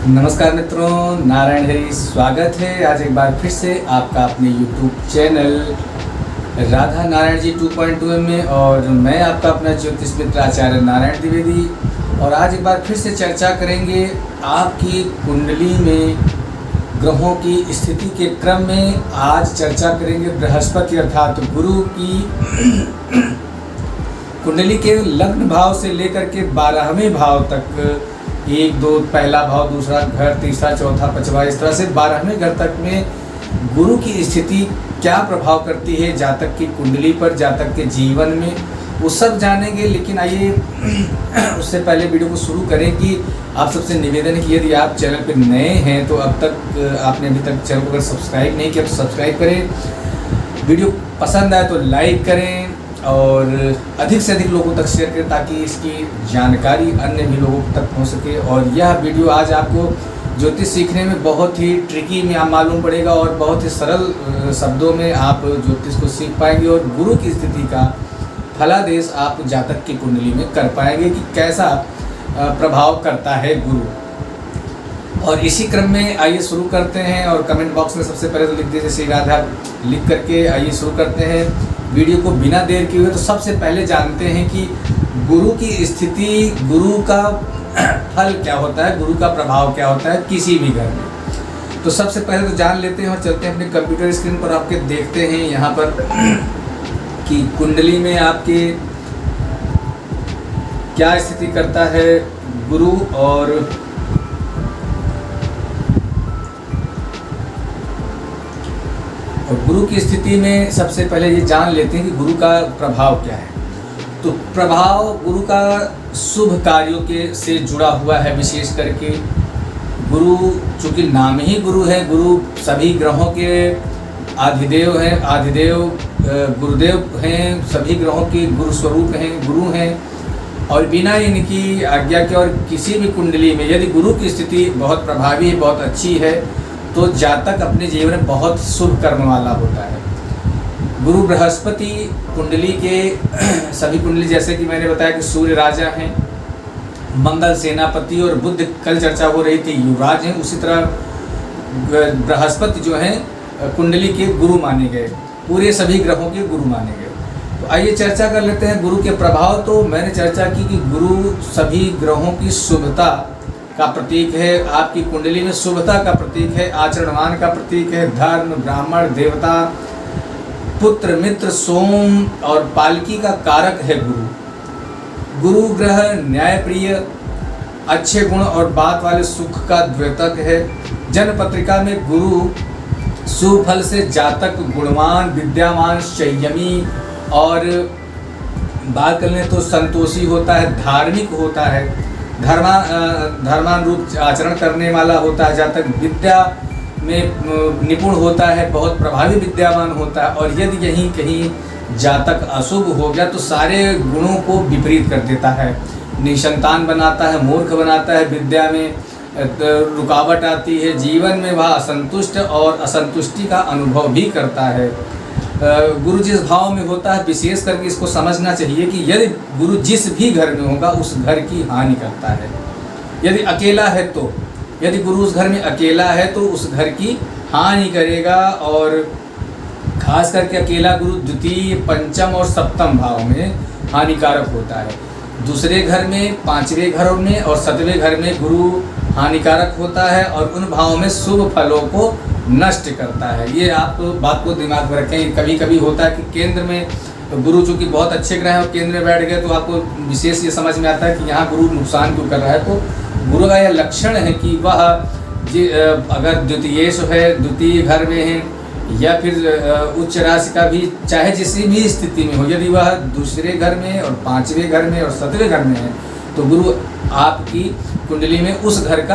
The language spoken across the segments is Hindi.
नमस्कार मित्रों, नारायण हरि स्वागत है आज एक बार फिर से आपका अपने YouTube चैनल राधा नारायण जी 2.2 में। और मैं आपका अपना ज्योतिष मित्र आचार्य नारायण द्विवेदी। और आज एक बार फिर से चर्चा करेंगे आपकी कुंडली में ग्रहों की स्थिति के क्रम में। आज चर्चा करेंगे बृहस्पति अर्थात गुरु की कुंडली के लग्न भाव से लेकर के 12वें भाव तक, 1, 2 पहला भाव, दूसरा घर, तीसरा, चौथा, पांचवा, इस तरह से 12वें घर तक में गुरु की स्थिति क्या प्रभाव करती है जातक की कुंडली पर, जातक के जीवन में, वो सब जानेंगे। लेकिन आइए उससे पहले वीडियो को शुरू करें कि आप सबसे निवेदन है कि यदि आप चैनल पर नए हैं तो अब तक आपने अभी तक चैनल को अगर सब्सक्राइब नहीं किया तो सब्सक्राइब करें, वीडियो पसंद आए तो लाइक करें और अधिक से अधिक लोगों तक शेयर करें ताकि इसकी जानकारी अन्य भी लोगों तक पहुंच सके। और यह वीडियो आज आपको ज्योतिष सीखने में बहुत ही ट्रिकी में मालूम पड़ेगा और बहुत ही सरल शब्दों में आप ज्योतिष को सीख पाएंगे और गुरु की स्थिति का फलादेश आप जातक की कुंडली में कर पाएंगे कि कैसा प्रभाव करता है गुरु। और इसी क्रम में आइए शुरू करते हैं। और कमेंट बॉक्स में सबसे पहले तो लिख दीजिए श्री राधा लिख करके आइए शुरू करते हैं वीडियो को बिना देर किए हुए। तो सबसे पहले जानते हैं कि गुरु की स्थिति, गुरु का फल क्या होता है, गुरु का प्रभाव क्या होता है किसी भी घर में। तो सबसे पहले तो जान लेते हैं और चलते हैं अपने कंप्यूटर स्क्रीन पर। आपके देखते हैं यहाँ पर कि कुंडली में आपके क्या स्थिति करता है गुरु। और गुरु की स्थिति में सबसे पहले ये जान लेते हैं कि गुरु का प्रभाव क्या है। तो प्रभाव गुरु का शुभ कार्यों के से जुड़ा हुआ है। विशेष करके गुरु, चूँकि नाम ही गुरु है, गुरु सभी ग्रहों के आधिदेव हैं, आधिदेव गुरुदेव हैं, सभी ग्रहों के गुरु स्वरूप हैं, गुरु हैं। और बिना इनकी आज्ञा के और किसी भी कुंडली में यदि गुरु की स्थिति बहुत प्रभावी है, बहुत अच्छी है, तो जातक अपने जीवन में बहुत शुभ कर्म वाला होता है। गुरु बृहस्पति कुंडली के सभी कुंडली, जैसे कि मैंने बताया कि सूर्य राजा हैं, मंगल सेनापति और बुध कल चर्चा हो रही थी युवराज हैं, उसी तरह बृहस्पति जो हैं कुंडली के गुरु माने गए, पूरे सभी ग्रहों के गुरु माने गए। तो आइए चर्चा कर लेते हैं गुरु के प्रभाव। तो मैंने चर्चा की कि गुरु सभी ग्रहों की शुभता का प्रतीक है, आपकी कुंडली में शुभता का प्रतीक है, आचरणवान का प्रतीक है, धर्म, ब्राह्मण, देवता, पुत्र, मित्र, सोम और पालकी का कारक है गुरु। गुरु ग्रह न्यायप्रिय, अच्छे गुण और बात वाले सुख का द्योतक है। जन्म पत्रिका में गुरु शुभ फल से जातक गुणवान, विद्यावान, संयमी और बात कर लें तो संतोषी होता है, धार्मिक होता है, धर्मान रूप आचरण करने वाला होता है। जातक विद्या में निपुण होता है, बहुत प्रभावी विद्यावान होता है। और यदि यहीं कहीं जातक अशुभ हो गया तो सारे गुणों को विपरीत कर देता है, निसंतान बनाता है, मूर्ख बनाता है, विद्या में रुकावट आती है, जीवन में वह असंतुष्ट और असंतुष्टि का अनुभव भी करता है। गुरु जिस भाव में होता है, विशेष करके इसको समझना चाहिए कि यदि गुरु जिस भी घर में होगा उस घर की हानि करता है। यदि अकेला है तो, यदि गुरु उस घर में अकेला है तो उस घर की हानि करेगा। और खास करके अकेला गुरु द्वितीय, पंचम और सप्तम भाव में हानिकारक होता है। दूसरे घर में, पांचवें घर में और सातवें घर में गुरु हानिकारक होता है और उन भावों में शुभ फलों को नष्ट करता है। ये आप बात को दिमाग में रखें। कभी कभी होता है कि केंद्र में गुरु चूँकि बहुत अच्छे ग्रह हैं और केंद्र में बैठ गए तो आपको विशेष ये समझ में आता है कि यहाँ गुरु नुकसान क्यों कर रहा है। तो गुरु का यह लक्षण है कि वह अगर द्वितीयेश है, द्वितीय घर में है, या फिर उच्च राशि का भी, चाहे जिस भी स्थिति में हो, यदि वह दूसरे घर में और पांचवें घर में और सातवें घर में है तो गुरु आपकी कुंडली में उस घर की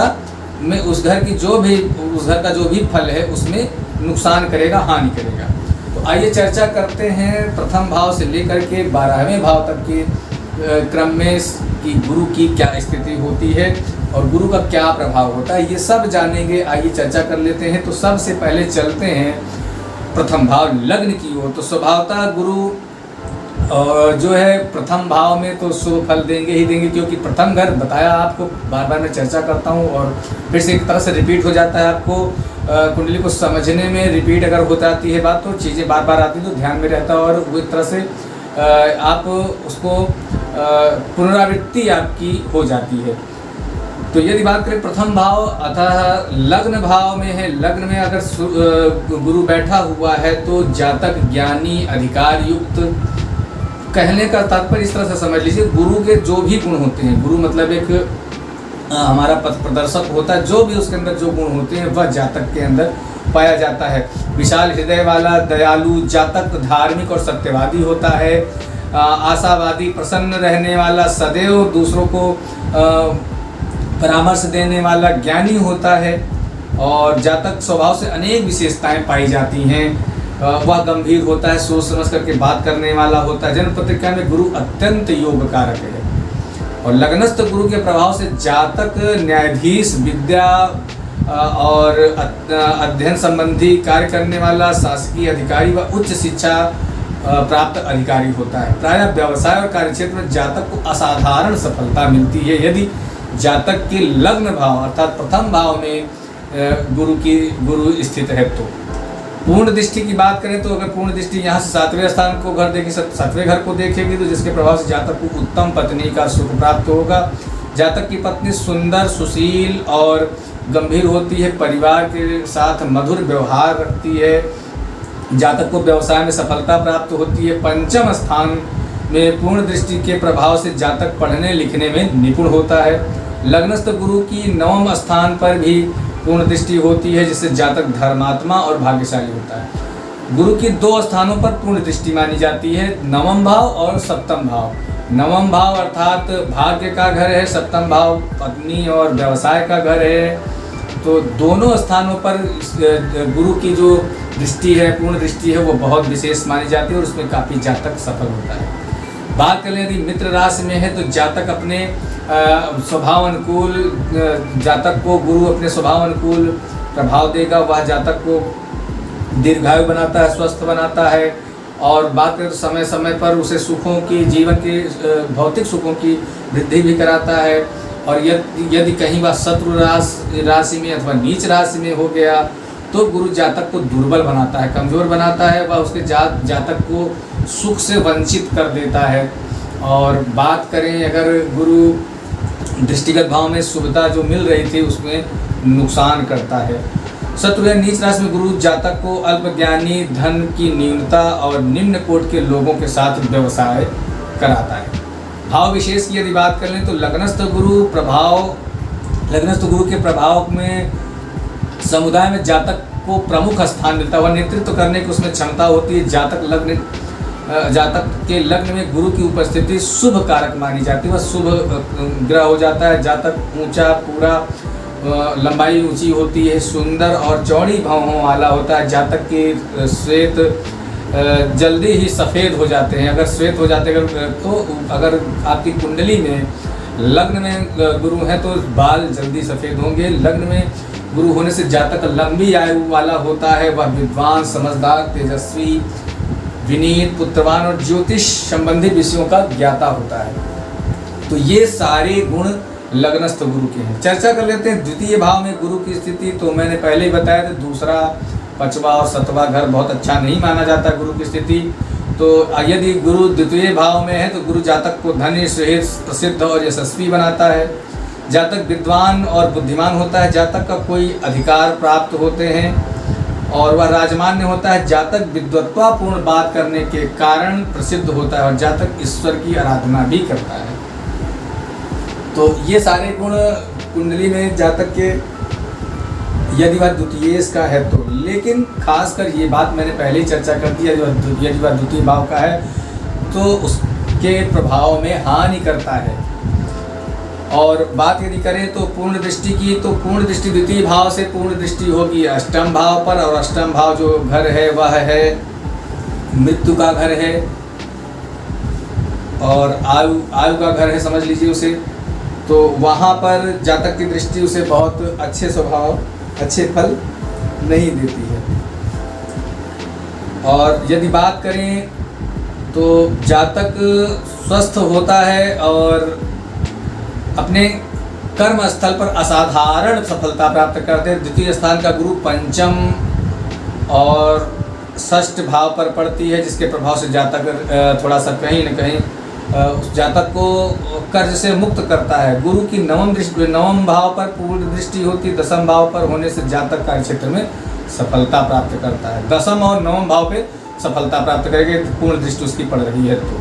उस घर का जो भी फल है उसमें नुकसान करेगा, हानि करेगा। तो आइए चर्चा करते हैं प्रथम भाव से लेकर के 12वें भाव तक के क्रम में कि गुरु की क्या स्थिति होती है और गुरु का क्या प्रभाव होता है, ये सब जानेंगे। आइए चर्चा कर लेते हैं। तो सबसे पहले चलते हैं प्रथम भाव लग्न की ओर। तो स्वभावतः गुरु और जो है प्रथम भाव में तो शुभ फल देंगे ही देंगे, क्योंकि प्रथम घर बताया आपको, बार बार मैं चर्चा करता हूँ और फिर से एक तरह से रिपीट हो जाता है। आपको कुंडली को समझने में रिपीट अगर हो जाती है बात, तो चीज़ें बार बार आती तो ध्यान में रहता है और वो एक तरह से आप उसको पुनरावृत्ति आपकी हो जाती है। तो यदि बात करें प्रथम भाव अतः लग्न भाव में है, लग्न में अगर गुरु बैठा हुआ है तो जातक ज्ञानी अधिकार युक्त, कहने का तात्पर्य इस तरह से समझ लीजिए, गुरु के जो भी गुण होते हैं, गुरु मतलब एक हमारा पथ प्रदर्शक होता है, जो भी उसके अंदर जो गुण होते हैं वह जातक के अंदर पाया जाता है। विशाल हृदय वाला दयालु जातक धार्मिक और सत्यवादी होता है। आशावादी प्रसन्न रहने वाला, सदैव दूसरों को परामर्श देने वाला ज्ञानी होता है। और जातक स्वभाव से अनेक विशेषताएं पाई जाती हैं। वह गंभीर होता है, सोच समझ करके बात करने वाला होता है। जन्म पत्रिका में गुरु अत्यंत योग कारक है। और लग्नस्थ गुरु के प्रभाव से जातक न्यायाधीश, विद्या और अध्ययन संबंधी कार्य करने वाला, शासकीय अधिकारी व उच्च शिक्षा प्राप्त अधिकारी होता है। प्रायः व्यवसाय और कार्यक्षेत्र में जातक को असाधारण सफलता मिलती है यदि जातक के लग्न भाव अर्थात प्रथम भाव में गुरु स्थित है। तो पूर्ण दृष्टि की बात करें तो अगर पूर्ण दृष्टि यहाँ से 7वें स्थान को घर देगी, 7वें घर को देखेगी, तो जिसके प्रभाव से जातक को उत्तम पत्नी का सुख प्राप्त होगा। जातक की पत्नी सुंदर, सुशील और गंभीर होती है, परिवार के साथ मधुर व्यवहार रखती है। जातक को व्यवसाय में सफलता प्राप्त होती है। पंचम स्थान में पूर्ण दृष्टि के प्रभाव से जातक पढ़ने लिखने में निपुण होता है। लग्नस्थ गुरु की 9वें स्थान पर भी पूर्ण दृष्टि होती है, जिससे जातक धर्मात्मा और भाग्यशाली होता है। गुरु की 2 स्थानों पर पूर्ण दृष्टि मानी जाती है, 9वां भाव और 7वां भाव। 9वां भाव अर्थात भाग्य का घर है, 7वां भाव पत्नी और व्यवसाय का घर है। तो दोनों स्थानों पर गुरु की जो दृष्टि है, पूर्ण दृष्टि है, वो बहुत विशेष मानी जाती है और उसमें काफ़ी जातक सफल होता है। बात करें यदि मित्र राशि में है तो जातक अपने स्वभाव अनुकूल, जातक को गुरु अपने स्वभाव अनुकूल प्रभाव देगा। वह जातक को दीर्घायु बनाता है, स्वस्थ बनाता है। और बात करें तो समय समय पर उसे सुखों की, जीवन के भौतिक सुखों की वृद्धि भी कराता है। और यदि कहीं वह शत्रु राशि में अथवा नीच राशि में हो गया तो गुरु जातक को दुर्बल बनाता है, कमज़ोर बनाता है। वह उसके जातक को सुख से वंचित कर देता है। और बात करें अगर गुरु दृष्टिगत भाव में शुभता जो मिल रही थी उसमें नुकसान करता है। शत्रु या नीच राशि में गुरु जातक को अल्पज्ञानी, धन की न्यूनता और निम्न कोटि के लोगों के साथ व्यवसाय कराता है। भाव विशेष की यदि बात कर लें तो लग्नस्थ गुरु के प्रभाव में समुदाय में जातक को प्रमुख स्थान मिलता है। वह नेतृत्व करने की उसमें क्षमता होती है। जातक के लग्न में गुरु की उपस्थिति शुभ कारक मानी जाती है। वह शुभ ग्रह हो जाता है। जातक ऊंचा, पूरा लंबाई ऊंची होती है, सुंदर और चौड़ी भौहों वाला होता है। जातक के श्वेत जल्दी ही सफ़ेद हो जाते हैं। अगर श्वेत हो जाते हैं तो अगर आपकी कुंडली में लग्न में गुरु हैं तो बाल जल्दी सफ़ेद होंगे। लग्न में गुरु होने से जातक लंबी आयु वाला होता है। वह विद्वान, समझदार, तेजस्वी, विनीत, पुत्रवान और ज्योतिष संबंधी विषयों का ज्ञाता होता है। तो ये सारे गुण लग्नस्थ गुरु के हैं। चर्चा कर लेते हैं द्वितीय भाव में गुरु की स्थिति। तो मैंने पहले ही बताया था, दूसरा, 5वां और 7वां घर बहुत अच्छा नहीं माना जाता गुरु की स्थिति। तो यदि गुरु द्वितीय भाव में है तो गुरु जातक को धनी, श्रेष्ठ, प्रसिद्ध और यशस्वी बनाता है। जातक विद्वान और बुद्धिमान होता है। जातक का कोई अधिकार प्राप्त होते हैं और वह राजमान्य होता है। जातक विद्वत्तापूर्ण बात करने के कारण प्रसिद्ध होता है और जातक ईश्वर की आराधना भी करता है। तो ये सारे गुण कुंडली में जातक के यदि वह द्वितीय का है तो, लेकिन खासकर ये बात मैंने पहले ही चर्चा कर दी है, यदि वह द्वितीय भाव का है तो उसके प्रभाव में हानि करता है। और बात यदि करें तो पूर्ण दृष्टि की, तो पूर्ण दृष्टि द्वितीय भाव से पूर्ण दृष्टि होगी अष्टम भाव पर। और अष्टम भाव जो घर है वह है मृत्यु का घर है और आयु का घर है, समझ लीजिए उसे। तो वहाँ पर जातक की दृष्टि उसे बहुत अच्छे स्वभाव, अच्छे फल नहीं देती है। और यदि बात करें तो जातक स्वस्थ होता है और अपने कर्म स्थल पर असाधारण सफलता प्राप्त करते हैं। द्वितीय स्थान का गुरु पंचम और षष्ठ भाव पर पड़ती है, जिसके प्रभाव से जातक थोड़ा सा कहीं न कहीं उस जातक को कर्ज से मुक्त करता है। गुरु की नवम भाव पर पूर्ण दृष्टि होती है, दसम भाव पर होने से जातक कार्य क्षेत्र में सफलता प्राप्त करता है। दसम और नवम भाव पे सफलता प्राप्त करेंगे, पूर्ण दृष्टि उसकी पड़ रही है। तो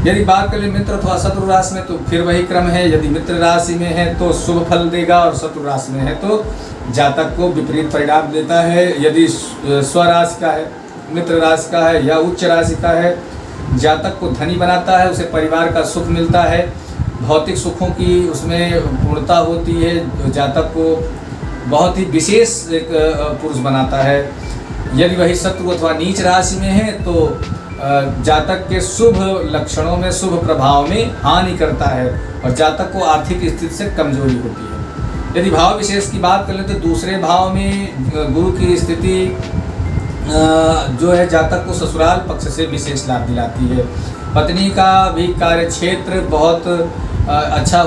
यदि बात करें मित्र अथवा शत्रु राशि में, तो फिर वही क्रम है। यदि मित्र राशि में है तो शुभ फल देगा, और शत्रु राशि में है तो जातक को विपरीत परिणाम देता है। यदि स्वराशि का है, मित्र राशि का है या उच्च राशि का है, जातक को धनी बनाता है, उसे परिवार का सुख मिलता है, भौतिक सुखों की उसमें पूर्णता होती है, जातक को बहुत ही विशेष एक पुरुष बनाता है। यदि वही शत्रु अथवा नीच राशि में है तो जातक के शुभ लक्षणों में, शुभ प्रभाव में हानि करता है और जातक को आर्थिक स्थिति से कमजोरी होती है। यदि भाव विशेष की बात करें तो दूसरे भाव में गुरु की स्थिति जो है जातक को ससुराल पक्ष से विशेष लाभ दिलाती है। पत्नी का भी कार्य क्षेत्र बहुत अच्छा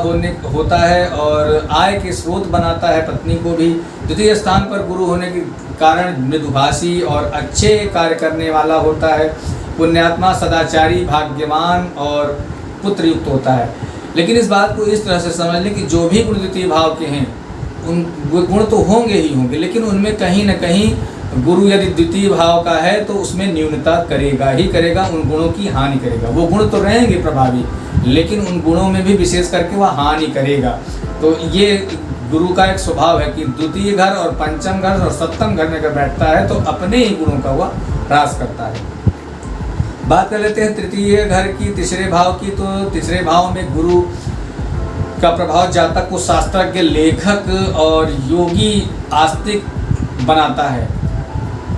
होता है और आय के स्रोत बनाता है पत्नी को भी। द्वितीय स्थान पर गुरु होने के कारण मृदुभाषी और अच्छे कार्य करने वाला होता है, पुण्यात्मा, सदाचारी, भाग्यवान और पुत्र युक्त होता है। लेकिन इस बात को इस तरह से समझ लें कि जो भी गुण द्वितीय भाव के हैं उन गुण तो होंगे ही होंगे, लेकिन उनमें कहीं न कहीं गुरु यदि द्वितीय भाव का है तो उसमें न्यूनता करेगा ही करेगा, उन गुणों की हानि करेगा। वो गुण तो रहेंगे प्रभावी, लेकिन उन गुणों में भी विशेष करके वह हानि करेगा। तो ये गुरु का एक स्वभाव है कि द्वितीय घर और पंचम घर और सप्तम घर में अगर बैठता है तो अपने ही गुणों का वह ह्रास करता है। बात कर लेते हैं तृतीय घर की, तीसरे भाव की। तो तीसरे भाव में गुरु का प्रभाव जातक को शास्त्रज्ञ, लेखक और योगी, आस्तिक बनाता है।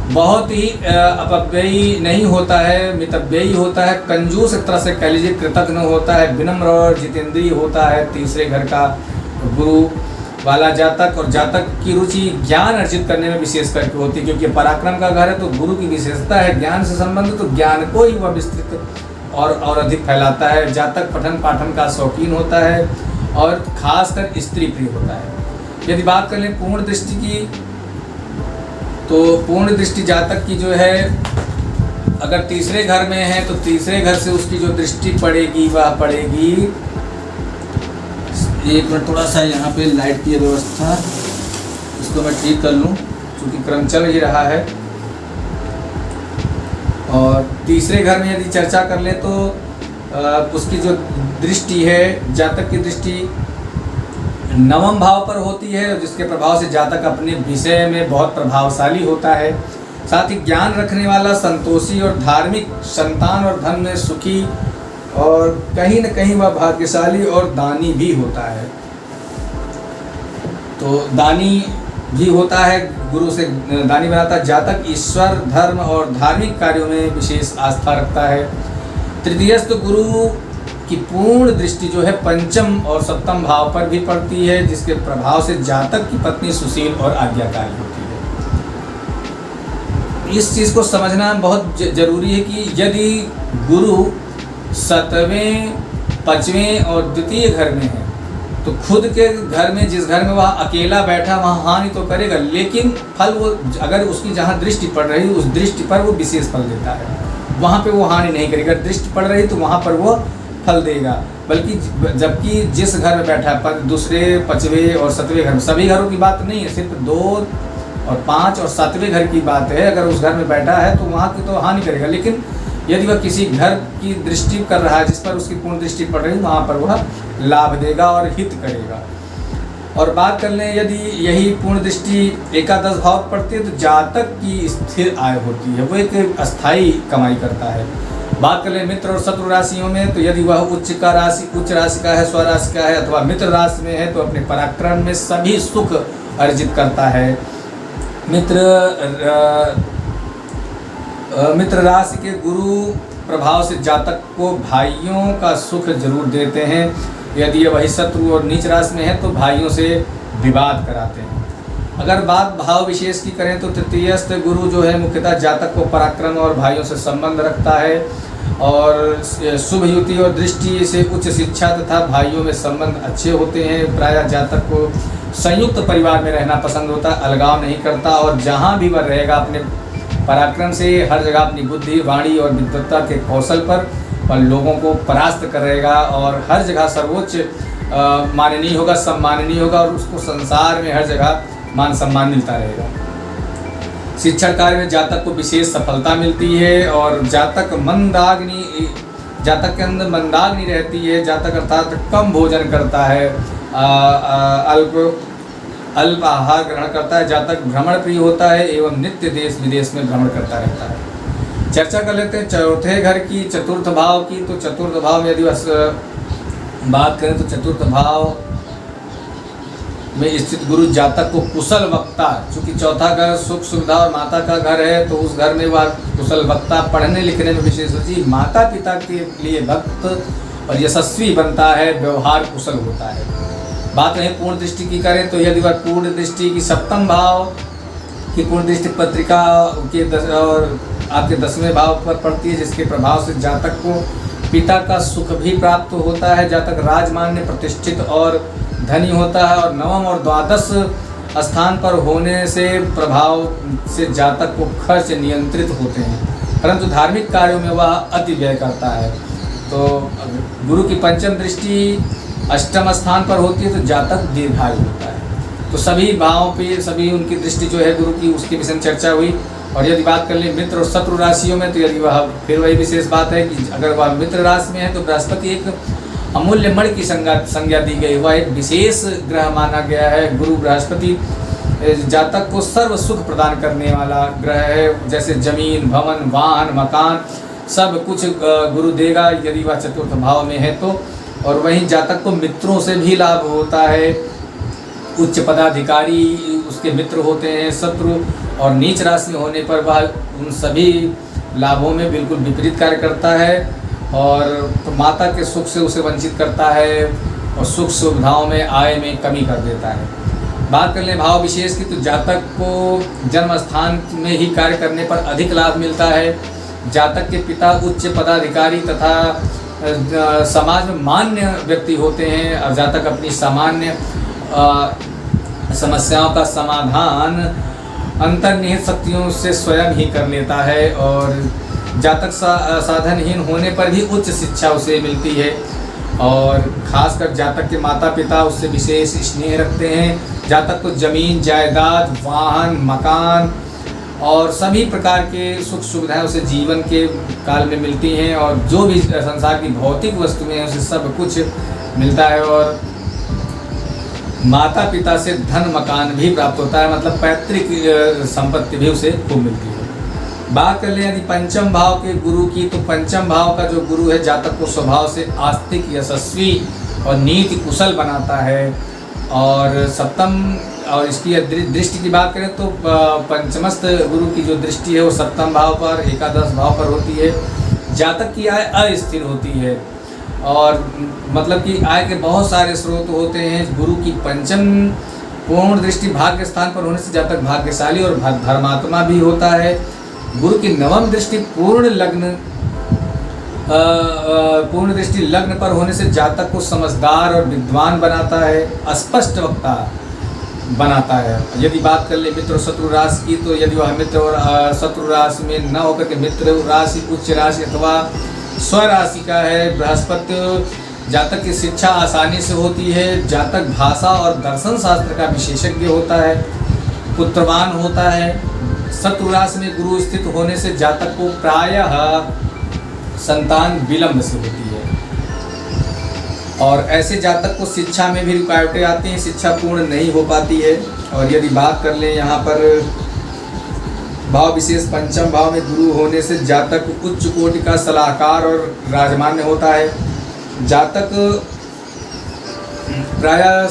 बहुत ही अपव्ययी नहीं होता है, मितव्ययी होता है, कंजूस एक तरह से कह लीजिए, कृतज्ञ होता है, विनम्र और जितेंद्रिय होता है तीसरे घर का गुरु वाला जातक। और जातक की रुचि ज्ञान अर्जित करने में विशेष करके होती है, क्योंकि पराक्रम का घर है तो गुरु की विशेषता है ज्ञान से संबंधित, तो ज्ञान को ही वह विस्तृत और अधिक फैलाता है। जातक पठन पाठन का शौकीन होता है और खासकर स्त्री प्रिय होता है। यदि बात करें पूर्ण दृष्टि की, तो पूर्ण दृष्टि जातक की जो है अगर तीसरे घर में है तो तीसरे घर से उसकी जो दृष्टि पड़ेगी वह पड़ेगी। एक मिनट, थोड़ा सा यहाँ पे लाइट की व्यवस्था, इसको मैं ठीक कर लूँ क्योंकि क्रम चल ही रहा है। और तीसरे घर में यदि चर्चा कर ले तो उसकी जो दृष्टि है, जातक की दृष्टि नवम भाव पर होती है, जिसके प्रभाव से जातक अपने विषय में बहुत प्रभावशाली होता है। साथ ही ज्ञान रखने वाला, संतोषी और धार्मिक, संतान और धन में सुखी और कहीं न कहीं वह भाग्यशाली और दानी भी होता है। तो दानी भी होता है, गुरु से दानी बनाता है। जातक ईश्वर, धर्म और धार्मिक कार्यों में विशेष आस्था रखता है। तृतीयस्थ गुरु की पूर्ण दृष्टि जो है पंचम और सप्तम भाव पर भी पड़ती है, जिसके प्रभाव से जातक की पत्नी सुशील और आज्ञाकारी होती है। इस चीज़ को समझना बहुत जरूरी है कि यदि गुरु सतवें, पांचवें और द्वितीय घर में है तो खुद के घर में, जिस घर में वह अकेला बैठा, वहाँ हानि तो करेगा, लेकिन फल वो अगर उसकी जहाँ दृष्टि पड़ रही उस दृष्टि पर वो विशेष फल देता है, वहाँ पे वो हानि नहीं करेगा। दृष्टि पड़ रही तो वहाँ पर वो फल देगा। बल्कि जबकि जिस घर में बैठा है, दूसरे, पांचवें और सातवें घर में, सभी घरों की बात नहीं है, सिर्फ 2 और 5 और 7वें घर की बात है। अगर उस घर में बैठा है तो वहाँ की तो हानि करेगा, लेकिन यदि वह किसी घर की दृष्टि कर रहा है जिस पर उसकी पूर्ण दृष्टि पड़ रही है, वहाँ पर वह लाभ देगा और हित करेगा। और बात कर लें यदि यही पूर्ण दृष्टि एकादश भाव पड़ती है तो जातक की स्थिर आय होती है, वो एक अस्थायी कमाई करता है। बात कर लें मित्र और शत्रु राशियों में, तो यदि वह उच्च राशि का है, स्वराशि का है अथवा मित्र राशि में है तो अपने पराक्रम में सभी सुख अर्जित करता है। मित्र राशि के गुरु प्रभाव से जातक को भाइयों का सुख जरूर देते हैं। यदि वही शत्रु और नीच राशि में है तो भाइयों से विवाद कराते हैं। अगर बात भाव विशेष की करें तो तृतीयस्थ गुरु जो है मुख्यतः जातक को पराक्रम और भाइयों से संबंध रखता है। और शुभ युति और दृष्टि से उच्च शिक्षा तथा भाइयों में संबंध अच्छे होते हैं। प्रायः जातक को संयुक्त परिवार में रहना पसंद होता है, अलगाव नहीं करता और जहाँ भी वह रहेगा अपने पराक्रम से हर जगह अपनी बुद्धि, वाणी और विद्वत्ता के कौशल पर लोगों को परास्त करेगा और हर जगह सर्वोच्च माननीय होगा, सम्माननीय होगा और उसको संसार में हर जगह मान सम्मान मिलता रहेगा। शिक्षण कार्य में जातक को विशेष सफलता मिलती है और जातक के अंदर मंदाग्नि रहती है। जातक अर्थात कम भोजन करता है, अल्प आहार ग्रहण करता है। जातक भ्रमण प्रिय होता है एवं नित्य देश विदेश में भ्रमण करता रहता है। चर्चा कर लेते हैं चौथे घर की, चतुर्थ भाव की। तो चतुर्थ भाव में यदि बात करें तो चतुर्थ भाव में स्थित गुरु जातक को कुशल वक्ता, चूँकि चौथा घर सुख सुविधा और माता का घर है तो उस घर में वह कुशल वक्ता, पढ़ने लिखने में विशेष रुचि, माता पिता के लिए भक्त और यशस्वी बनता है, व्यवहार कुशल होता है। बात रहे पूर्ण दृष्टि की करें तो यदि वह पूर्ण दृष्टि की सप्तम भाव की पूर्ण दृष्टि पत्रिका के और आपके 10वें भाव पर पड़ती है, जिसके प्रभाव से जातक को पिता का सुख भी प्राप्त होता है। जातक राजमान्य, प्रतिष्ठित और धनी होता है और नवम और द्वादश स्थान पर होने से प्रभाव से जातक को खर्च नियंत्रित होते हैं, परंतु धार्मिक कार्यों में वह अति व्यय करता है। तो गुरु की पंचम दृष्टि अष्टम स्थान पर होती है तो जातक दीर्घायु होता है। तो सभी भावों पे सभी उनकी दृष्टि जो है गुरु की, उसके विषय में चर्चा हुई। और यदि बात कर लें मित्र और शत्रु राशियों में तो यदि वह फिर वही विशेष बात है कि अगर वह मित्र राशि में है तो बृहस्पति एक अमूल्य मणि की संज्ञा दी गई, वह एक विशेष ग्रह माना गया है। गुरु बृहस्पति जातक को सर्व सुख प्रदान करने वाला ग्रह है, जैसे जमीन, भवन, वाहन, मकान सब कुछ गुरु देगा यदि वह चतुर्थ भाव में है तो। और वहीं जातक को मित्रों से भी लाभ होता है, उच्च पदाधिकारी उसके मित्र होते हैं। शत्रु और नीच राशि में होने पर वह उन सभी लाभों में बिल्कुल विपरीत कार्य करता है और तो माता के सुख से उसे वंचित करता है और सुख सुविधाओं में आय में कमी कर देता है। बात कर लें भाव विशेष की तो जातक को जन्म स्थान में ही कार्य करने पर अधिक लाभ मिलता है। जातक के पिता उच्च पदाधिकारी तथा समाज में मान्य व्यक्ति होते हैं और जातक अपनी सामान्य समस्याओं का समाधान अंतर्निहित शक्तियों से स्वयं ही कर लेता है और जातक साधनहीन होने पर भी उच्च शिक्षा उसे मिलती है और खासकर जातक के माता पिता उससे विशेष स्नेह रखते हैं। जातक को जमीन, जायदाद, वाहन, मकान और सभी प्रकार के सुख सुविधाएं उसे जीवन के काल में मिलती हैं और जो भी संसार की भौतिक वस्तुएं हैं उसे सब कुछ मिलता है और माता पिता से धन मकान भी प्राप्त होता है, मतलब पैतृक संपत्ति भी उसे खूब मिलती है। बात कर लें यदि पंचम भाव के गुरु की तो पंचम भाव का जो गुरु है जातक को स्वभाव से आस्तिक, यशस्वी और नीति कुशल बनाता है। और सप्तम और इसकी दृष्टि की बात करें तो पंचमस्थ गुरु की जो दृष्टि है वो सप्तम भाव पर, एकादश भाव पर होती है। जातक की आय अस्थिर होती है और मतलब कि आय के बहुत सारे स्रोत होते हैं। गुरु की पंचम पूर्ण दृष्टि भाग्य स्थान पर होने से जातक भाग्यशाली और धर्मात्मा भी होता है। गुरु की नवम दृष्टि पूर्ण दृष्टि लग्न पर होने से जातक को समझदार और विद्वान बनाता है, स्पष्ट वक्ता बनाता है। यदि बात कर ले मित्र और शत्रु राशि की तो यदि वह मित्र और शत्रु राशि में न होकर के मित्र राशि, उच्च राशि अथवा स्वराशि का है, बृहस्पति जातक की शिक्षा आसानी से होती है। जातक भाषा और दर्शन शास्त्र का विशेषज्ञ होता है, पुत्रवान होता है। शत्रु राशि में गुरु स्थित होने से जातक को प्रायः संतान विलंब से होती है और ऐसे जातक को शिक्षा में भी रुकावटें आती हैं, शिक्षा पूर्ण नहीं हो पाती है। और यदि बात कर लें यहाँ पर भाव विशेष पंचम भाव में गुरु होने से जातक उच्च कोटि का सलाहकार और राजमान्य होता है। जातक प्रायः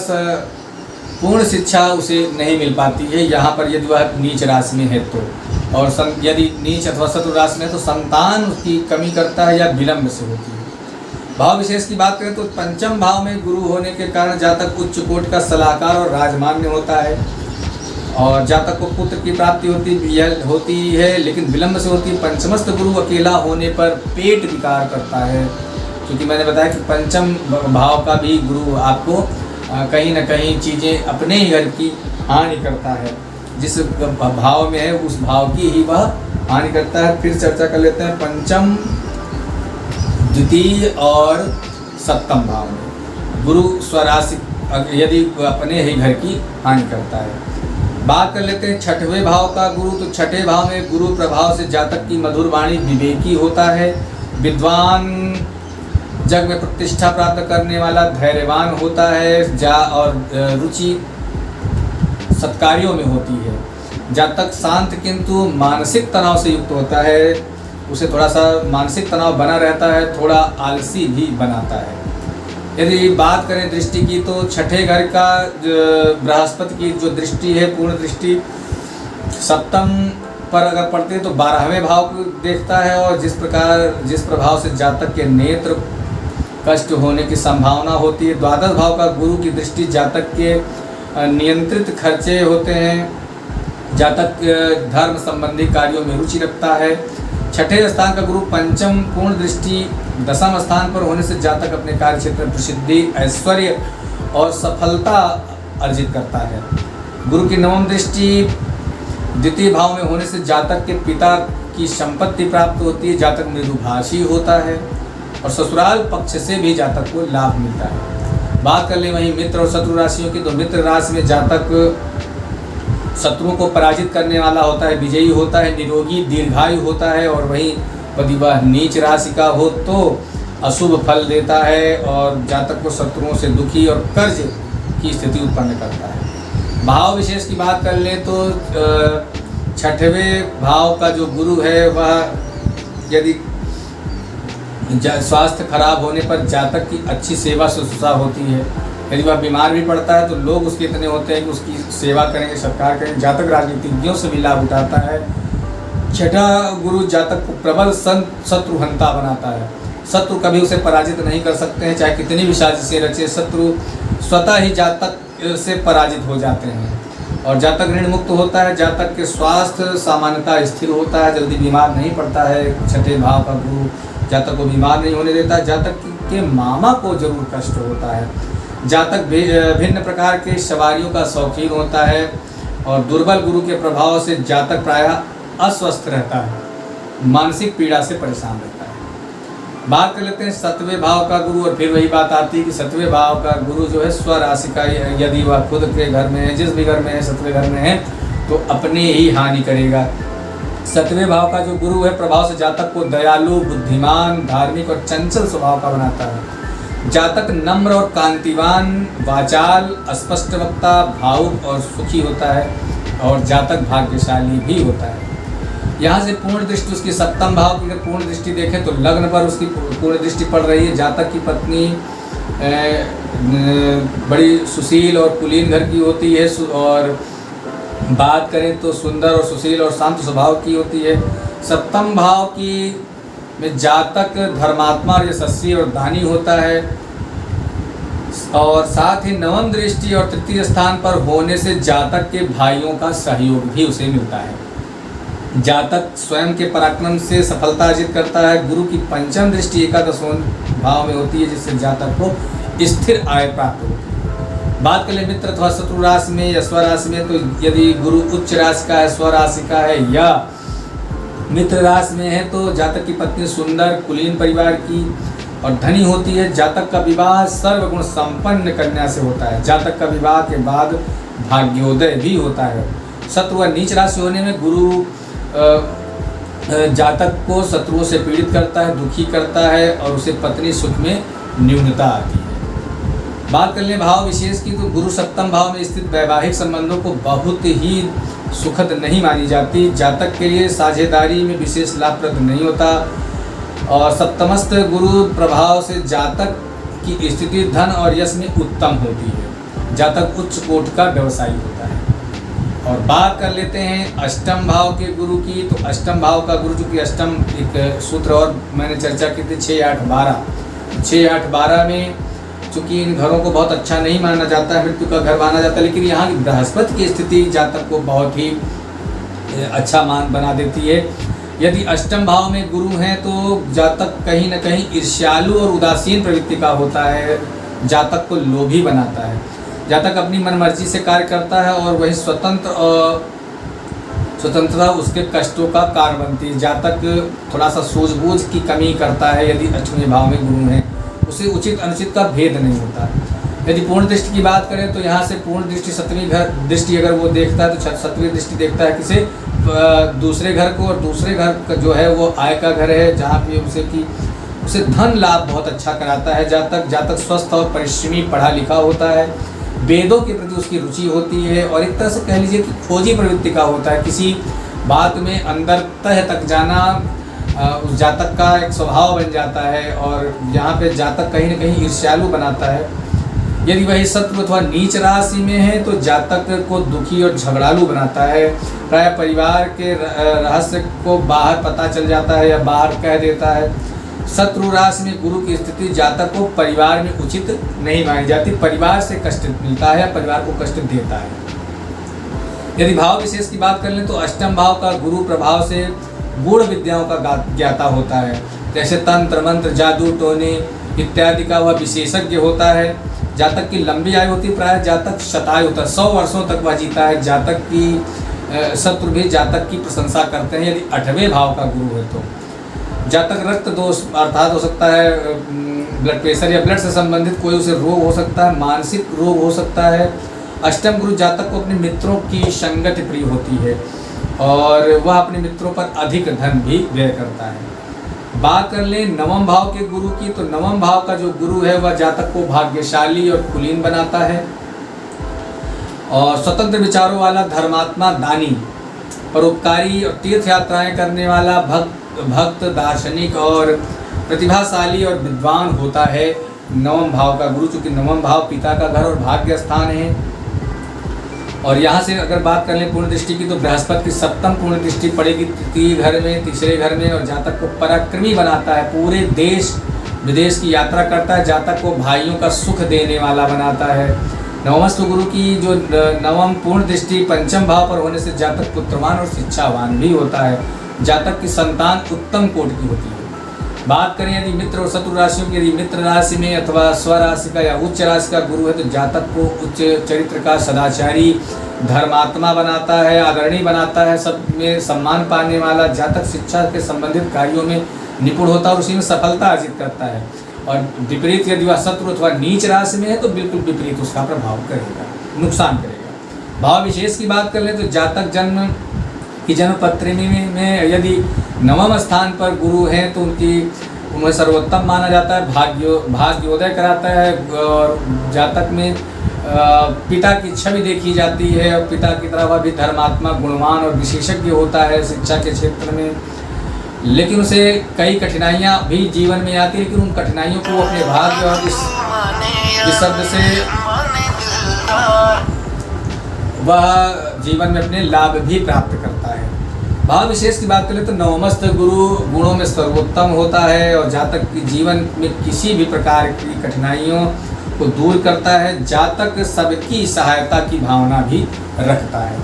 पूर्ण शिक्षा उसे नहीं मिल पाती है यहाँ पर यदि वह नीच राशि में है तो, और यदि नीच अथवा शत्रु राशि में है तो संतान उसकी कमी करता है या विलंब से होती है। भाव विशेष की बात करें तो पंचम भाव में गुरु होने के कारण जातक उच्च कोटि का सलाहकार और राजमान्य होता है और जातक को पुत्र की प्राप्ति होती है, लेकिन विलंब से होती है। पंचमस्त गुरु अकेला होने पर पेट विकार करता है, क्योंकि मैंने बताया कि पंचम भाव का भी गुरु आपको कहीं ना कहीं चीज़ें अपने ही घर की हानि करता है। जिस भाव में है उस भाव की ही वह हानि करता है। फिर चर्चा कर लेते हैं पंचम, द्वितीय और सप्तम भाव में गुरु स्वराशि यदि अपने ही घर की हानि करता है। बात कर लेते हैं छठवें भाव का गुरु। तो छठे भाव में गुरु प्रभाव से जातक की मधुर वाणी विवेकी होता है, विद्वान, जग में प्रतिष्ठा प्राप्त करने वाला, धैर्यवान होता है और रुचि सत्कार्यों में होती है। जातक शांत किंतु मानसिक तनाव से युक्त होता है, उसे थोड़ा सा मानसिक तनाव बना रहता है, थोड़ा आलसी भी बनाता है। यदि बात करें दृष्टि की तो छठे घर का बृहस्पति की जो दृष्टि है, पूर्ण दृष्टि सप्तम पर अगर पड़ती है तो 12वें भाव को देखता है, और जिस प्रभाव से जातक के नेत्र कष्ट होने की संभावना होती है। द्वादश भाव का गुरु की दृष्टि जातक के नियंत्रित खर्चे होते हैं। जातक धर्म संबंधी कार्यों में रुचि रखता है। छठे स्थान का गुरु पंचम पूर्ण दृष्टि दसम स्थान पर होने से जातक अपने कार्य क्षेत्र में प्रसिद्धि, ऐश्वर्य और सफलता अर्जित करता है। गुरु की नवम दृष्टि द्वितीय भाव में होने से जातक के पिता की संपत्ति प्राप्त होती है। जातक मृदुभाषी होता है और ससुराल पक्ष से भी जातक को लाभ मिलता है। बात कर ले वहीं मित्र और शत्रु राशियों की, तो मित्र राशि में जातक शत्रुओं को पराजित करने वाला होता है, विजयी होता है, निरोगी दीर्घायु होता है। और वहीं यदि वह नीच राशि का हो तो अशुभ फल देता है और जातक को शत्रुओं से दुखी और कर्ज की स्थिति उत्पन्न करता है। भाव विशेष की बात कर ले तो छठवें भाव का जो गुरु है वह यदि स्वास्थ्य खराब होने पर जातक की अच्छी सेवा शुश्रूषा होती है। यदि वह बीमार भी पड़ता है तो लोग उसके इतने होते हैं कि उसकी सेवा करेंगे, सत्कार करेंगे। जातक राजनीतिज्ञों से भी लाभ उठाता है। छठा गुरु जातक को प्रबल शत्रुहंता बनाता है। शत्रु कभी उसे पराजित नहीं कर सकते हैं, चाहे कितनी भी साजिशें रचे, शत्रु स्वतः ही जातक से पराजित हो जाते हैं। और जातक ऋण मुक्त होता है। जातक के स्वास्थ्य सामान्यतः स्थिर होता है, जल्दी बीमार नहीं पड़ता है। छठे भाव का गुरु जातक को बीमार नहीं होने देता। जातक के मामा को जरूर कष्ट होता है। जातक भिन्न प्रकार के सवारियों का शौकीन होता है और दुर्बल गुरु के प्रभाव से जातक प्रायः अस्वस्थ रहता है, मानसिक पीड़ा से परेशान रहता है। बात कर लेते हैं सतवें भाव का गुरु, और फिर वही बात आती है कि सतवें भाव का गुरु जो है स्वराशि का, यदि वह खुद के घर में है, जिस भी घर में है, सतवें घर में है, तो अपने ही हानि करेगा। सतवें भाव का जो गुरु है प्रभाव से जातक को दयालु, बुद्धिमान, धार्मिक और चंचल स्वभाव का बनाता है। जातक नम्र और कांतिवान, वाचाल, स्पष्ट वक्ता, भावुक और सुखी होता है और जातक भाग्यशाली भी होता है। यहाँ से पूर्ण दृष्टि उसकी सप्तम भाव की अगर पूर्ण दृष्टि देखें तो लग्न पर उसकी पूर्ण दृष्टि पड़ रही है। जातक की पत्नी बड़ी सुशील और कुलीन घर की होती है, और बात करें तो सुंदर और सुशील और शांत स्वभाव की होती है। सप्तम भाव की में जातक धर्मात्मा, यशस्वी और दानी होता है, और साथ ही नवम दृष्टि और तृतीय स्थान पर होने से जातक के भाइयों का सहयोग भी उसे मिलता है। जातक स्वयं के पराक्रम से सफलता अर्जित करता है। गुरु की पंचम दृष्टि एकादशों भाव में होती है, जिससे जातक को स्थिर आय प्राप्त होती है। बात कर ले मित्र अथवा शत्रु राशि में या स्वराशि में, तो यदि गुरु उच्च राशि का है, स्वराशि का है या मित्र राशि में है तो जातक की पत्नी सुंदर, कुलीन परिवार की और धनी होती है। जातक का विवाह सर्वगुण संपन्न कन्या से होता है। जातक का विवाह के बाद भाग्योदय भी होता है। शत्रु व नीच राशि होने में गुरु जातक को शत्रुओं से पीड़ित करता है, दुखी करता है और उसे पत्नी सुख में न्यूनता आती है। बात कर लें भाव विशेष की, तो गुरु सप्तम भाव में स्थित वैवाहिक संबंधों को बहुत ही सुखद नहीं मानी जाती। जातक के लिए साझेदारी में विशेष लाभप्रद नहीं होता। और सप्तमस्थ गुरु प्रभाव से जातक की स्थिति धन और यश में उत्तम होती है। जातक उच्च कोटि का व्यवसायी होता है। और बात कर लेते हैं अष्टम भाव के गुरु की, तो अष्टम भाव का गुरु, जो कि अष्टम एक सूत्र और मैंने चर्चा की थी 6, 8, 12 में चूँकि इन घरों को बहुत अच्छा नहीं माना जाता है, मृत्यु का घर माना जाता है, लेकिन यहाँ की बृहस्पति की स्थिति जातक को बहुत ही अच्छा बना देती है। यदि अष्टम भाव में गुरु हैं तो जातक कहीं न कहीं ईर्ष्यालु और उदासीन प्रवृत्ति का होता है, जातक को लोभी बनाता है। जातक अपनी मनमर्जी से कार्य करता है और वही स्वतंत्रता उसके कष्टों का कारण बनती है। जातक थोड़ा सा सूझबूझ की कमी करता है। यदि अष्टवें भाव में गुरु हैं, उसे उचित अनुचित का भेद नहीं होता। यदि पूर्ण दृष्टि की बात करें तो यहाँ से पूर्ण दृष्टि सप्तमी घर दृष्टि अगर वो देखता है तो सप्तमी दृष्टि देखता है किसे, दूसरे घर को, और दूसरे घर का जो है वो आय का घर है, जहाँ पे उसे धन लाभ बहुत अच्छा कराता है। जातक स्वस्थ और परिश्रमी पढ़ा लिखा होता है, वेदों के प्रति उसकी रुचि होती है, और एक तरह से कह लीजिए कि खोजी प्रवृत्ति का होता है। किसी बात में अंदर तह तक जाना उस जातक का एक स्वभाव बन जाता है, और यहाँ पे जातक कहीं न कहीं ईर्ष्यालु बनाता है। यदि वही शत्रु अथवा नीच राशि में है तो जातक को दुखी और झगड़ालू बनाता है। प्राय परिवार के रहस्य को बाहर पता चल जाता है या बाहर कह देता है। शत्रु राशि में गुरु की स्थिति जातक को परिवार में उचित नहीं मानी जाती, परिवार से कष्ट मिलता है या परिवार को कष्ट देता है। यदि भाव विशेष की बात कर लें तो अष्टम भाव का गुरु प्रभाव से गूढ़ विद्याओं का ज्ञाता होता है, जैसे तंत्र मंत्र जादू टोने इत्यादि का वह विशेषज्ञ होता है। जातक की लंबी आयु होती है, प्राय जातक शतायु होता है, 100 वर्षों तक वह जीता है। जातक की शत्रु भी जातक की प्रशंसा करते हैं। यदि 8वें भाव का गुरु है तो जातक रक्त दोष अर्थात हो सकता है ब्लड प्रेशर या ब्लड से संबंधित कोई उसे रोग हो सकता है, मानसिक रोग हो सकता है। अष्टम गुरु जातक को अपने मित्रों की संगति प्रिय होती है और वह अपने मित्रों पर अधिक धन भी व्यय करता है। बात कर लें नवम भाव के गुरु की तो नवम भाव का जो गुरु है वह जातक को भाग्यशाली और कुलीन बनाता है और स्वतंत्र विचारों वाला, धर्मात्मा, दानी, परोपकारी और तीर्थ यात्राएं करने वाला, भक्त, दार्शनिक और प्रतिभाशाली और विद्वान होता है नवम भाव का गुरु। चूँकि नवम भाव पिता का घर और भाग्य स्थान है। और यहाँ से अगर बात कर लें पूर्ण दृष्टि की तो बृहस्पति की सप्तम पूर्ण दृष्टि पड़ेगी तृतीय घर में, तीसरे घर में, और जातक को पराक्रमी बनाता है, पूरे देश विदेश की यात्रा करता है, जातक को भाइयों का सुख देने वाला बनाता है। नवमस्थ गुरु की जो नवम पूर्ण दृष्टि पंचम भाव पर होने से जातक पुत्रवान और शिक्षावान भी होता है। जातक की संतान उत्तम कोटि की होती है। बात करें यदि मित्र और शत्रु राशियों की, यदि मित्र राशि में अथवा स्वराशि का या उच्च राशि का गुरु है तो जातक को उच्च चरित्र का, सदाचारी, धर्मात्मा बनाता है, आदरणीय बनाता है, सब में सम्मान पाने वाला। जातक शिक्षा के संबंधित कार्यों में निपुण होता है और उसी में सफलता अर्जित करता है। और विपरीत यदि वह शत्रु अथवा नीच राशि में है तो बिल्कुल विपरीत उसका प्रभाव करेगा, नुकसान करेगा। भाव विशेष की बात कर लें तो जातक जन्म की जन्मपत्री में यदि नवम स्थान पर गुरु हैं तो उन्हें सर्वोत्तम माना जाता है, भाग्योदय कराता है। और जातक में पिता की छवि देखी जाती है और पिता की तरह वह भी धर्मात्मा, गुणवान और विशेषज्ञ होता है शिक्षा के क्षेत्र में। लेकिन उसे कई कठिनाइयाँ भी जीवन में आती है, लेकिन उन कठिनाइयों को अपने भाग्य और इस शब्द से वह जीवन में अपने लाभ भी प्राप्त करता है। भाव विशेष की बात करें तो नवमस्थ गुरु गुणों में सर्वोत्तम होता है और जातक के जीवन में किसी भी प्रकार की कठिनाइयों को दूर करता है। जातक सबकी सहायता की भावना भी रखता है।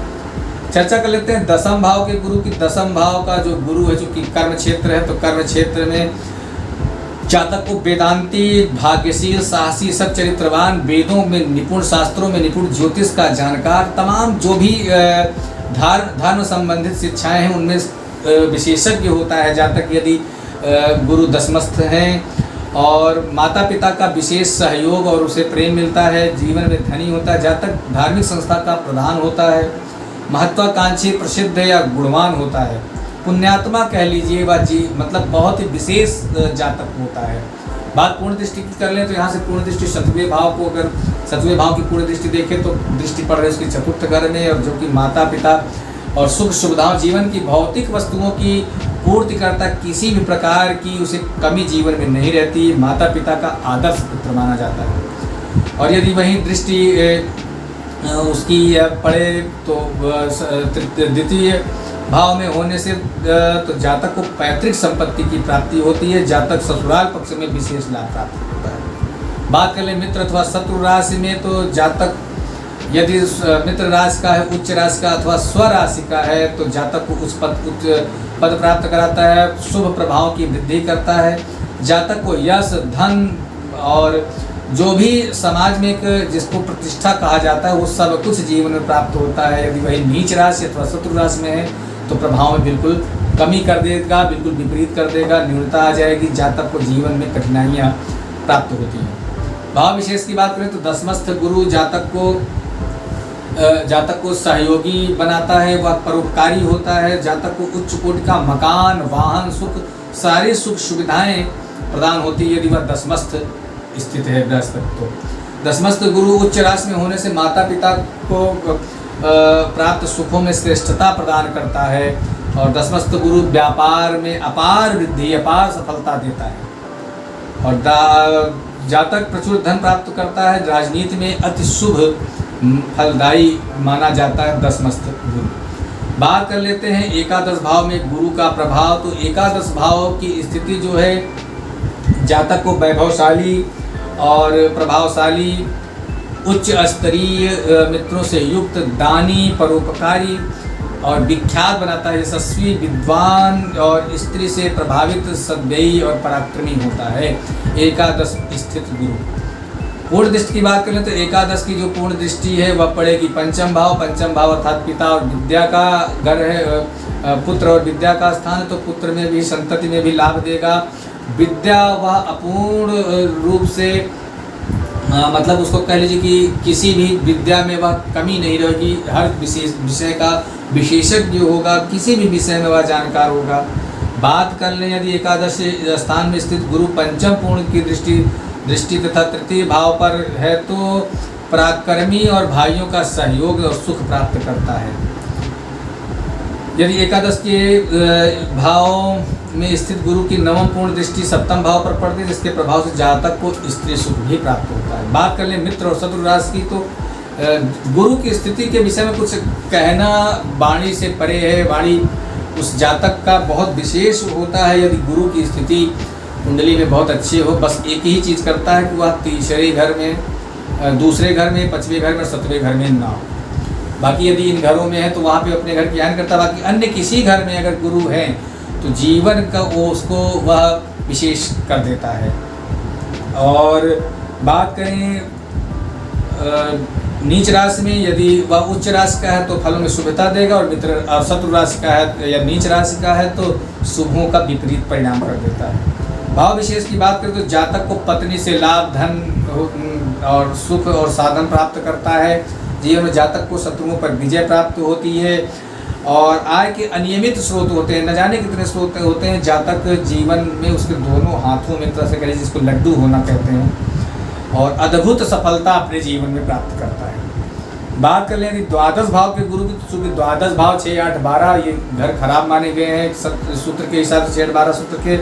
चर्चा कर लेते हैं दसम भाव के गुरु की। दसम भाव का जो गुरु है, चूँकि कर्म क्षेत्र है तो कर्म क्षेत्र में जातक को वेदांती, भाग्यशील, साहसी, सच्चरित्रवान, वेदों में निपुण, शास्त्रों में निपुण, ज्योतिष का जानकार, तमाम जो भी धर्म संबंधित शिक्षाएं हैं उनमें विशेषज्ञ होता है जातक यदि गुरु दसमस्थ हैं। और माता पिता का विशेष सहयोग और उसे प्रेम मिलता है, जीवन में धनी होता है। जातक धार्मिक संस्था का प्रधान होता है, महत्वाकांक्षी, प्रसिद्ध या गुणवान होता है, पुण्यात्मा कह लीजिए व मतलब बहुत ही विशेष जातक होता है। बात पूर्ण दृष्टि की कर लें तो यहाँ से पूर्ण दृष्टि शतवें भाव को, अगर शतवें भाव की पूर्ण दृष्टि देखें तो दृष्टि पड़ रही है उसकी चतुर्थ घर में, और जो कि माता पिता और सुख सुविधाओं, जीवन की भौतिक वस्तुओं की पूर्ति करता, किसी भी प्रकार की उसे कमी जीवन में नहीं रहती। माता पिता का आदर्श पुत्र माना जाता है। और यदि वही दृष्टि उसकी पड़े तो द्वितीय भाव में होने से तो जातक को पैतृक संपत्ति की प्राप्ति होती है। जातक ससुराल पक्ष में विशेष लाभ प्राप्त होता है। बात कर ले मित्र अथवा शत्रु राशि में, तो जातक यदि मित्र राशि का है, उच्च राशि का अथवा स्व राशि का है, तो जातक को उच्च पद प्राप्त कराता है, शुभ प्रभाव की वृद्धि करता है। जातक को यश, धन और जो भी समाज में एक जिसको प्रतिष्ठा कहा जाता है वो सब कुछ जीवन में प्राप्त होता है। यदि वही नीच राशि अथवा शत्रु राशि में है तो प्रभाव में बिल्कुल कमी कर देगा, बिल्कुल विपरीत कर देगा, न्यूनता आ जाएगी, जातक को जीवन में कठिनाइयाँ प्राप्त होती हैं। भाव विशेष की बात करें तो दशमस्थ गुरु जातक को सहयोगी बनाता है, वह परोपकारी होता है, जातक को उच्च कोटि का मकान, वाहन, सुख, सारी सुख सुविधाएं प्रदान होती है यदि वह दशमस्थ स्थित है बृहस्पति। तो दशमस्थ गुरु उच्च राशि में होने से माता पिता को प्राप्त सुखों में श्रेष्ठता प्रदान करता है, और दशमस्थ गुरु व्यापार में अपार वृद्धि, अपार सफलता देता है, और जातक प्रचुर धन प्राप्त करता है। राजनीति में अति शुभ फलदायी माना जाता है दशमस्थ गुरु। बात कर लेते हैं एकादश भाव में गुरु का प्रभाव। तो एकादश भाव की स्थिति जो है जातक को वैभवशाली और प्रभावशाली, उच्च स्तरीय मित्रों से युक्त, दानी, परोपकारी और विख्यात बनाता है। यशस्वी, विद्वान और स्त्री से प्रभावित, सद्व्ययी और पराक्रमी होता है एकादश स्थित गुरु। पूर्ण दृष्टि की बात करें तो एकादश की जो पूर्ण दृष्टि है वह पड़ेगी पंचम भाव। पंचम भाव अर्थात पिता और विद्या का घर है, पुत्र और विद्या का स्थान, तो पुत्र में भी, संतति में भी लाभ देगा। विद्या वह अपूर्ण रूप से मतलब उसको कह लीजिए कि किसी भी विद्या में वह कमी नहीं रहेगी, हर विषय का विशेषज्ञ होगा, किसी भी विषय में वह जानकार होगा। बात कर लें यदि एकादश स्थान में स्थित गुरु पंचम पूर्ण की दृष्टि तथा तृतीय भाव पर है तो पराक्रमी और भाइयों का सहयोग और सुख प्राप्त करता है। यदि एकादश के भाव में स्थित गुरु की नवम पूर्ण दृष्टि सप्तम भाव पर पड़ती है, जिसके प्रभाव से जातक को स्त्री सुख भी प्राप्त होता है। बात कर लें मित्र और शत्रु राशि की, तो गुरु की स्थिति के विषय में कुछ कहना वाणी से परे है। वाणी उस जातक का बहुत विशेष होता है यदि गुरु की स्थिति कुंडली में बहुत अच्छी हो। बस एक ही चीज़ करता है कि वह तीसरे घर में, दूसरे घर में, पांचवें घर में, सातवें घर में ना हो। बाकी यदि इन घरों में है तो वहाँ पे अपने घर की ध्यान करता है। बाकी अन्य किसी घर में अगर गुरु हैं तो जीवन का वो उसको वह विशेष कर देता है। और बात करें नीच राशि में, यदि वह उच्च राशि का है तो फलों में शुभता देगा, और मित्र और शत्रु राशि का है या नीच राशि का है तो शुभों का विपरीत परिणाम कर देता है। भाव विशेष की बात करें तो जातक को पत्नी से लाभ, धन और सुख और साधन प्राप्त करता है। जीवन में जातक को शत्रुओं पर विजय प्राप्त होती है, और आय के अनियमित स्रोत होते हैं, न जाने कितने स्रोत होते हैं। जातक जीवन में उसके दोनों हाथों में, तरह से कहें जिसको लड्डू होना कहते हैं, और अद्भुत सफलता अपने जीवन में प्राप्त करता है। बात कर लें यदि द्वादश भाव के गुरु की, चूँकि द्वादश भाव 6, 8, 12 ये घर खराब माने गए हैं सूत्र के हिसाब से, 6, 8, 12 सूत्र के।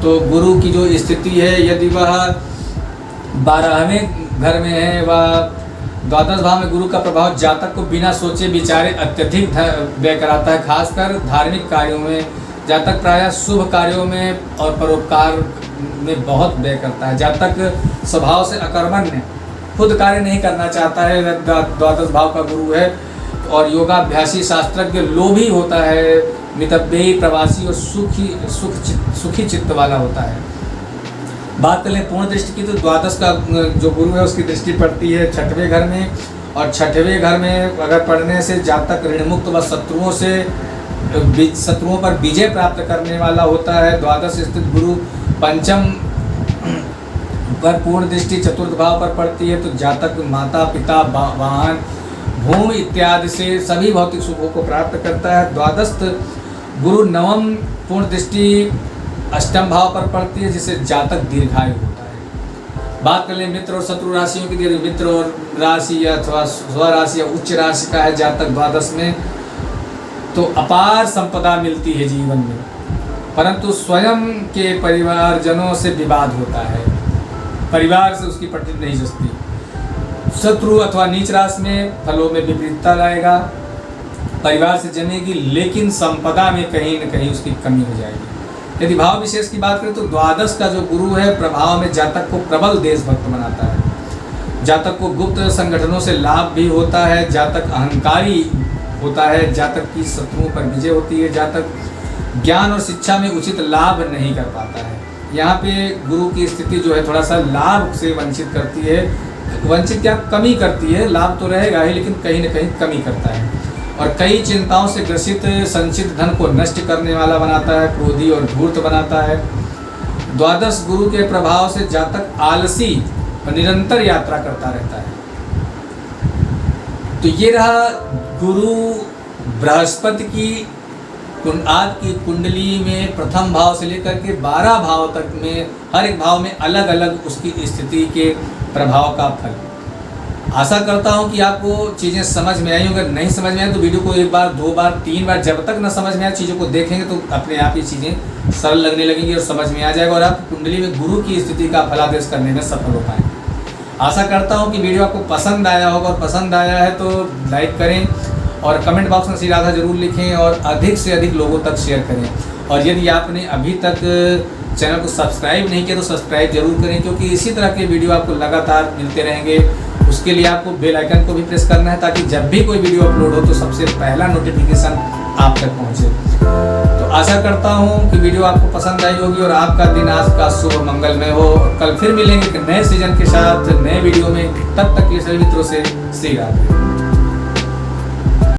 तो गुरु की जो स्थिति है यदि वह 12वें घर में है, वह द्वादश भाव में गुरु का प्रभाव जातक को बिना सोचे विचारे अत्यधिक व्यय कराता है। खासकर धार्मिक कार्यों में जातक प्रायः शुभ कार्यों में और परोपकार में बहुत व्यय करता है। जातक स्वभाव से अकर्मण्य, खुद कार्य नहीं करना चाहता है, द्वादश भाव का गुरु है, और योगाभ्यासी, शास्त्रज्ञ, लोभी होता है, मितव्ययी, प्रवासी और सुखी चित्त वाला होता है। बात करें पूर्ण दृष्टि की तो द्वादश का जो गुरु है उसकी दृष्टि पड़ती है 6वें घर में, और 6वें घर में अगर पढ़ने से जातक ऋणमुक्त व शत्रुओं पर विजय प्राप्त करने वाला होता है। द्वादश स्थित गुरु पंचम पर पूर्ण दृष्टि चतुर्थ भाव पर पड़ती है तो जातक माता पिता, वाहन, भूमि इत्यादि से सभी भौतिक सुखों को प्राप्त करता है। द्वादश गुरु नवम पूर्ण दृष्टि अष्टम भाव पर पड़ती है जिससे जातक दीर्घायु होता है। बात कर लें मित्र और शत्रु राशियों की, यदि मित्र और राशि अथवा स्वराशि या उच्च राशि का है जातक द्वादश में, तो अपार संपदा मिलती है जीवन में, परंतु स्वयं के परिवारजनों से विवाद होता है, परिवार से उसकी पटरी नहीं जचती। शत्रु अथवा नीच राशि में फलों में विपरीतता लाएगा, परिवार से जमेगी, लेकिन संपदा में कहीं न कहीं उसकी कमी हो जाएगी। यदि भाव विशेष की बात करें तो द्वादश का जो गुरु है प्रभाव में जातक को प्रबल देशभक्त बनाता है, जातक को गुप्त संगठनों से लाभ भी होता है, जातक अहंकारी होता है, जातक की शत्रुओं पर विजय होती है, जातक ज्ञान और शिक्षा में उचित लाभ नहीं कर पाता है। यहाँ पे गुरु की स्थिति जो है थोड़ा सा लाभ से वंचित करती है, वंचित क्या कमी करती है, लाभ तो रहेगा ही लेकिन कहीं न कहीं कमी करता है और कई चिंताओं से ग्रसित संचित धन को नष्ट करने वाला बनाता है, क्रोधी और धूर्त बनाता है। द्वादश गुरु के प्रभाव से जातक आलसी और निरंतर यात्रा करता रहता है। तो ये रहा गुरु बृहस्पति की आपकी कुंडली में प्रथम भाव से लेकर के 12 भाव तक में हर एक भाव में अलग अलग उसकी स्थिति के प्रभाव का फल। आशा करता हूँ कि आपको चीज़ें समझ में आई। अगर नहीं समझ में आए तो वीडियो को एक बार, दो बार, तीन बार, जब तक ना समझ में आए चीज़ों को देखेंगे तो अपने आप ये चीज़ें सरल लगने लगेंगी और समझ में आ जाएगा और आप कुंडली में गुरु की स्थिति का फलादेश करने में सफल हो पाएंगे। आशा करता हूँ कि वीडियो आपको पसंद आया होगा और पसंद आया है तो लाइक करें और कमेंट बॉक्स में श्री राधा जरूर लिखें और अधिक से अधिक लोगों तक शेयर करें। और यदि आपने अभी तक चैनल को सब्सक्राइब नहीं किया तो सब्सक्राइब जरूर करें, क्योंकि इसी तरह के वीडियो आपको लगातार मिलते रहेंगे। उसके लिए आपको बेल आइकन को भी प्रेस करना है ताकि जब भी कोई वीडियो अपलोड हो तो सबसे पहला नोटिफिकेशन आप तक पहुँचे। तो आशा करता हूँ कि वीडियो आपको पसंद आई होगी और आपका दिन आज का शुभ मंगलमय हो। कल फिर मिलेंगे एक नए सीजन के साथ नए वीडियो में। तब तक के सभी मित्रों से श्री राधे।